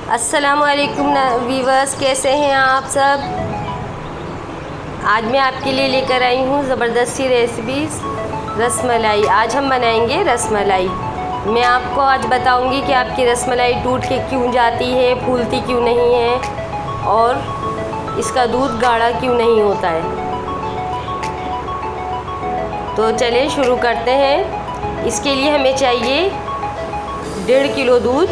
अस्सलामुअलैकुम वीवर्स, कैसे हैं आप सब। आज मैं आपके लिए लेकर आई हूँ ज़बरदस्ती रेसिपीज़ रसमलाई। आज हम बनाएंगे रसमलाई। मैं आपको आज बताऊंगी कि आपकी रसमलाई टूट के क्यों जाती है, फूलती क्यों नहीं है और इसका दूध गाढ़ा क्यों नहीं होता है। तो चलिए शुरू करते हैं। इसके लिए हमें चाहिए 1.5 किलो दूध,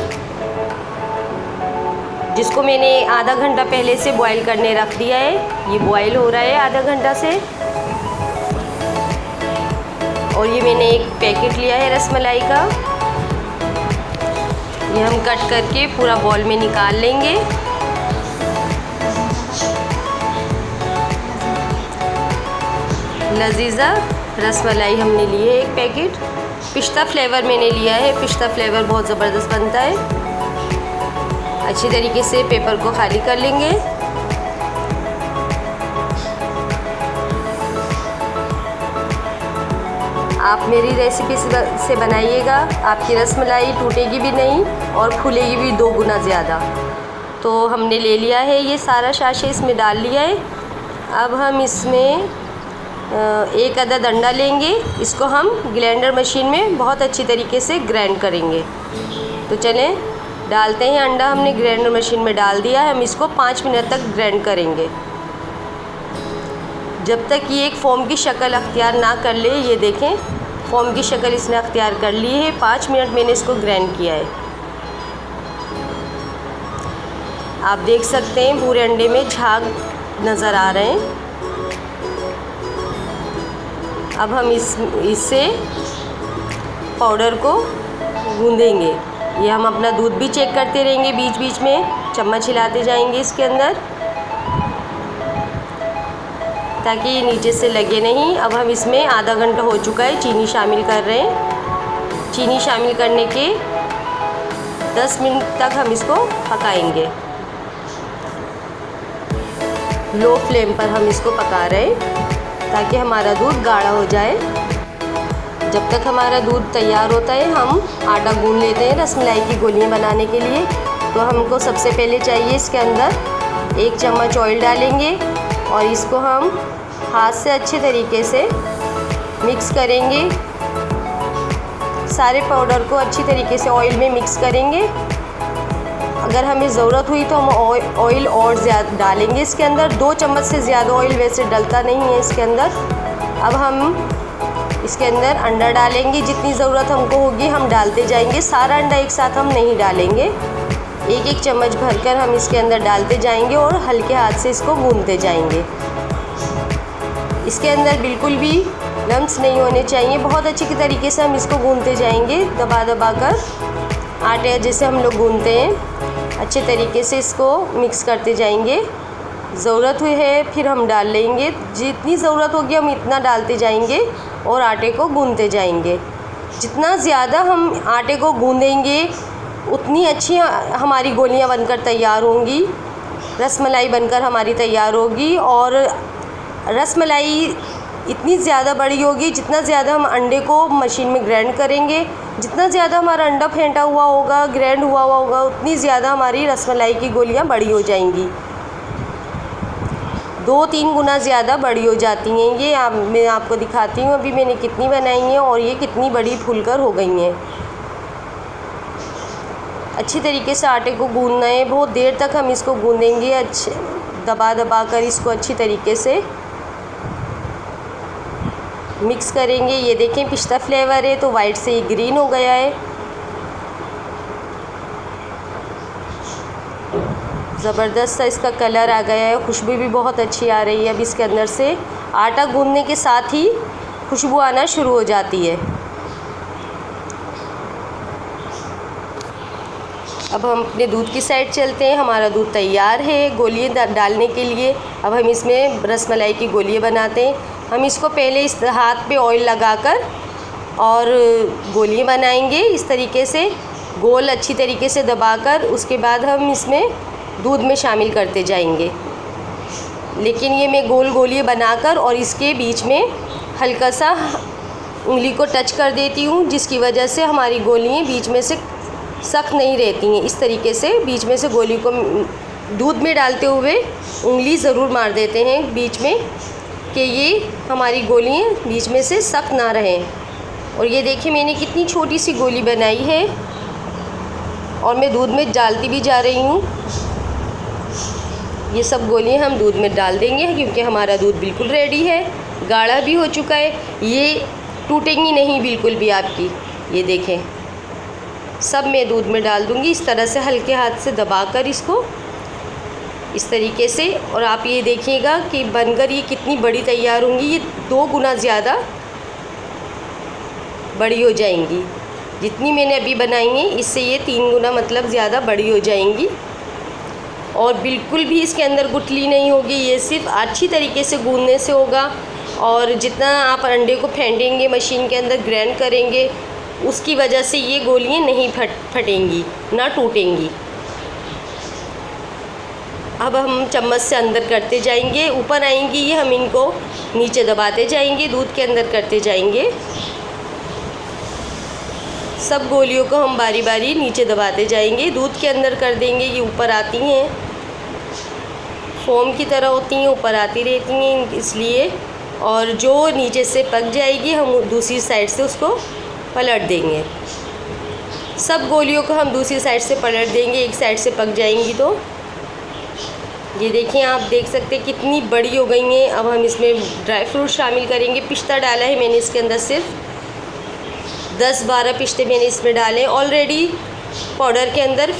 जिसको मैंने आधा घंटा पहले से बॉईल करने रख दिया है। ये बॉईल हो रहा है आधा घंटा से। और ये मैंने एक पैकेट लिया है रसमलाई का। ये हम कट करके पूरा बॉल में निकाल लेंगे। लजीजा रसमलाई हमने ली है एक पैकेट। पिस्ता फ्लेवर मैंने लिया है। पिस्ता फ्लेवर बहुत ज़बरदस्त बनता है। अच्छी तरीके से पेपर को खाली कर लेंगे। आप मेरी रेसिपी से बनाइएगा, आपकी रसमलाई टूटेगी भी नहीं और फूलेगी भी 2 गुना ज़्यादा। तो हमने ले लिया है ये सारा शाशे, इसमें डाल लिया है। अब हम इसमें 1 अदद अंडा लेंगे। इसको हम ग्राइंडर मशीन में बहुत अच्छी तरीके से ग्राइंड करेंगे। तो चलें डालते हैं अंडा। हमने ग्राइंडर मशीन में डाल दिया है। हम इसको 5 मिनट तक ग्राइंड करेंगे, जब तक ये एक फोम की शक्ल अख्तियार ना कर ले। ये देखें, फोम की शक्ल इसने अख्तियार कर ली है। 5 मिनट मैंने इसको ग्राइंड किया है। आप देख सकते हैं पूरे अंडे में झाग नज़र आ रहे हैं। अब हम इससे पाउडर को गूंदेंगे। ये हम अपना दूध भी चेक करते रहेंगे, बीच बीच में चम्मच हिलाते जाएंगे इसके अंदर, ताकि ये नीचे से लगे नहीं। अब हम इसमें आधा घंटा हो चुका है, चीनी शामिल कर रहे हैं। चीनी शामिल करने के 10 मिनट तक हम इसको पकाएंगे। लो फ्लेम पर हम इसको पका रहे हैं ताकि हमारा दूध गाढ़ा हो जाए। जब तक हमारा दूध तैयार होता है, हम आटा गूंद लेते हैं रसमलाई की गोलियां बनाने के लिए। तो हमको सबसे पहले चाहिए, इसके अंदर 1 चम्मच ऑयल डालेंगे और इसको हम हाथ से अच्छे तरीके से मिक्स करेंगे। सारे पाउडर को अच्छी तरीके से ऑयल में मिक्स करेंगे। अगर हमें ज़रूरत हुई तो हम ऑयल और ज़्यादा डालेंगे इसके अंदर। 2 चम्मच से ज़्यादा ऑयल वैसे डलता नहीं है इसके अंदर। अब हम इसके अंदर अंडा डालेंगे। जितनी ज़रूरत हमको होगी हम डालते जाएंगे। सारा अंडा एक साथ हम नहीं डालेंगे, 1-1 चम्मच भरकर हम इसके अंदर डालते जाएंगे और हल्के हाथ से इसको गूंदते जाएंगे। इसके अंदर बिल्कुल भी लम्स नहीं होने चाहिए। बहुत अच्छी तरीके से हम इसको गूंदते जाएंगे, दबा दबा कर, आटे जैसे हम लोग गूंदते हैं। अच्छे तरीके से इसको मिक्स करते जाएंगे। ज़रूरत हुई है फिर हम डाल लेंगे। जितनी ज़रूरत होगी हम इतना डालते जाएंगे और आटे को गूंदते जाएंगे। जितना ज़्यादा हम आटे को गूंदेंगे उतनी अच्छी हमारी गोलियां बनकर तैयार होंगी, रसमलाई बनकर हमारी तैयार होगी। और रसमलाई इतनी ज़्यादा बड़ी होगी, जितना ज़्यादा हम अंडे को मशीन में ग्राइंड करेंगे, जितना ज़्यादा हमारा अंडा फेंटा हुआ होगा, ग्राइंड हुआ होगा, उतनी ज़्यादा हमारी रसमलाई की गोलियाँ बड़ी हो जाएंगी। 2-3 गुना ज़्यादा बड़ी हो जाती हैं ये। मैं आपको दिखाती हूँ अभी मैंने कितनी बनाई हैं और ये कितनी बड़ी फूलकर हो गई हैं। अच्छी तरीके से आटे को गूंदना है। बहुत देर तक हम इसको गूंदेंगे, अच्छे दबा दबा कर इसको अच्छी तरीके से मिक्स करेंगे। ये देखें पिस्ता फ्लेवर है तो वाइट से ये ग्रीन हो गया है। ज़बरदस्त सा इसका कलर आ गया है। खुशबू भी बहुत अच्छी आ रही है। अब इसके अंदर से आटा गूंदने के साथ ही खुशबू आना शुरू हो जाती है। अब हम अपने दूध की साइड चलते हैं। हमारा दूध तैयार है गोलियां डालने के लिए। अब हम इसमें रसमलाई की गोलियां बनाते हैं। हम इसको पहले इस हाथ पे ऑयल लगाकर और गोलियां बनाएंगे इस तरीके से, गोल अच्छी तरीके से दबाकर। उसके बाद हम इसमें दूध में शामिल करते जाएंगे। लेकिन ये मैं गोल गोलियां बनाकर और इसके बीच में हल्का सा उंगली को टच कर देती हूँ, जिसकी वजह से हमारी गोलियां बीच में से सख्त नहीं रहती हैं। इस तरीके से बीच में से गोली को दूध में डालते हुए उंगली ज़रूर मार देते हैं बीच में, कि ये हमारी गोलियाँ बीच में से सख्त ना रहें। और ये देखिए मैंने कितनी छोटी सी गोली बनाई है और मैं दूध में डालती भी जा रही हूँ। ये सब गोलियाँ हम दूध में डाल देंगे क्योंकि हमारा दूध बिल्कुल रेडी है, गाढ़ा भी हो चुका है। ये टूटेंगी नहीं बिल्कुल भी आपकी। ये देखें, सब मैं दूध में डाल दूँगी इस तरह से हल्के हाथ से दबाकर इसको, इस तरीके से। और आप ये देखिएगा कि बनकर ये कितनी बड़ी तैयार होंगी। ये 2 गुना ज़्यादा बड़ी हो जाएंगी। जितनी मैंने अभी बनाई हैं इससे ये 3 गुना मतलब ज़्यादा बड़ी हो जाएंगी। और बिल्कुल भी इसके अंदर गुठली नहीं होगी। ये सिर्फ अच्छी तरीके से गूंदने से होगा। और जितना आप अंडे को फेंटेंगे, मशीन के अंदर ग्राइंड करेंगे, उसकी वजह से ये गोलियाँ नहीं फटेंगी, ना टूटेंगी। अब हम चम्मच से अंदर करते जाएंगे, ऊपर आएंगी ये, हम इनको नीचे दबाते जाएंगे, दूध के अंदर करते जाएंगे। सब गोलियों को हम बारी बारी नीचे दबाते जाएंगे, दूध के अंदर कर देंगे। ये ऊपर आती हैं, फोम की तरह होती हैं, ऊपर आती रहती हैं इसलिए। और जो नीचे से पक जाएगी हम दूसरी साइड से उसको पलट देंगे। सब गोलियों को हम दूसरी साइड से पलट देंगे, एक साइड से पक जाएंगी तो। ये देखिए, आप देख सकते हैं कितनी बड़ी हो गई हैं। अब हम इसमें ड्राई फ्रूट शामिल करेंगे। पिस्ता डाला है मैंने इसके अंदर, सिर्फ 10-12 पिस्ते मैंने इसमें डाले। ऑलरेडी पाउडर के अंदर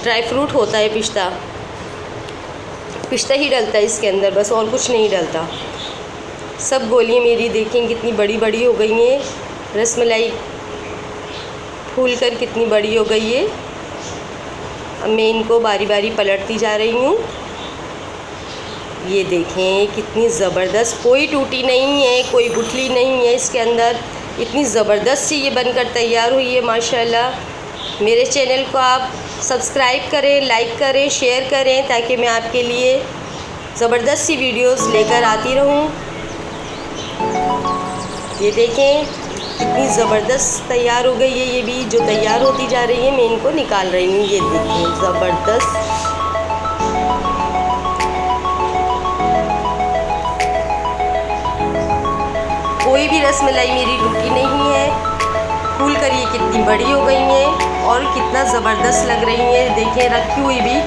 ड्राई फ्रूट होता है, पिस्ता ही डलता है इसके अंदर, बस और कुछ नहीं डलता। सब गोलियाँ मेरी देखें कितनी बड़ी बड़ी हो गई हैं। रसमलाई फूल कर कितनी बड़ी हो गई है। अब मैं इनको बारी बारी पलटती जा रही हूँ। ये देखें कितनी ज़बरदस्त, कोई टूटी नहीं है, कोई गुठली नहीं है इसके अंदर। इतनी ज़बरदस्त सी ये बनकर तैयार हुई है माशाल्लाह। मेरे चैनल को आप सब्सक्राइब करें, लाइक करें, शेयर करें, ताकि मैं आपके लिए ज़बरदस्त सी वीडियोस लेकर आती रहूं। ये देखें कितनी ज़बरदस्त तैयार हो गई है। ये भी जो तैयार होती जा रही है, मैं इनको निकाल रही हूँ। ये देखें ज़बरदस्त। कोई भी रसमलाई मेरी टूटी नहीं है। फूल कर ये कितनी बड़ी हो गई हैं और कितना ज़बरदस्त लग रही हैं। देखें रखी हुई भी।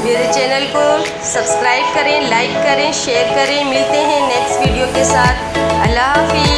मेरे चैनल को सब्सक्राइब करें, लाइक करें, शेयर करें। मिलते हैं नेक्स्ट वीडियो के साथ। अल्लाह हाफ़िज़।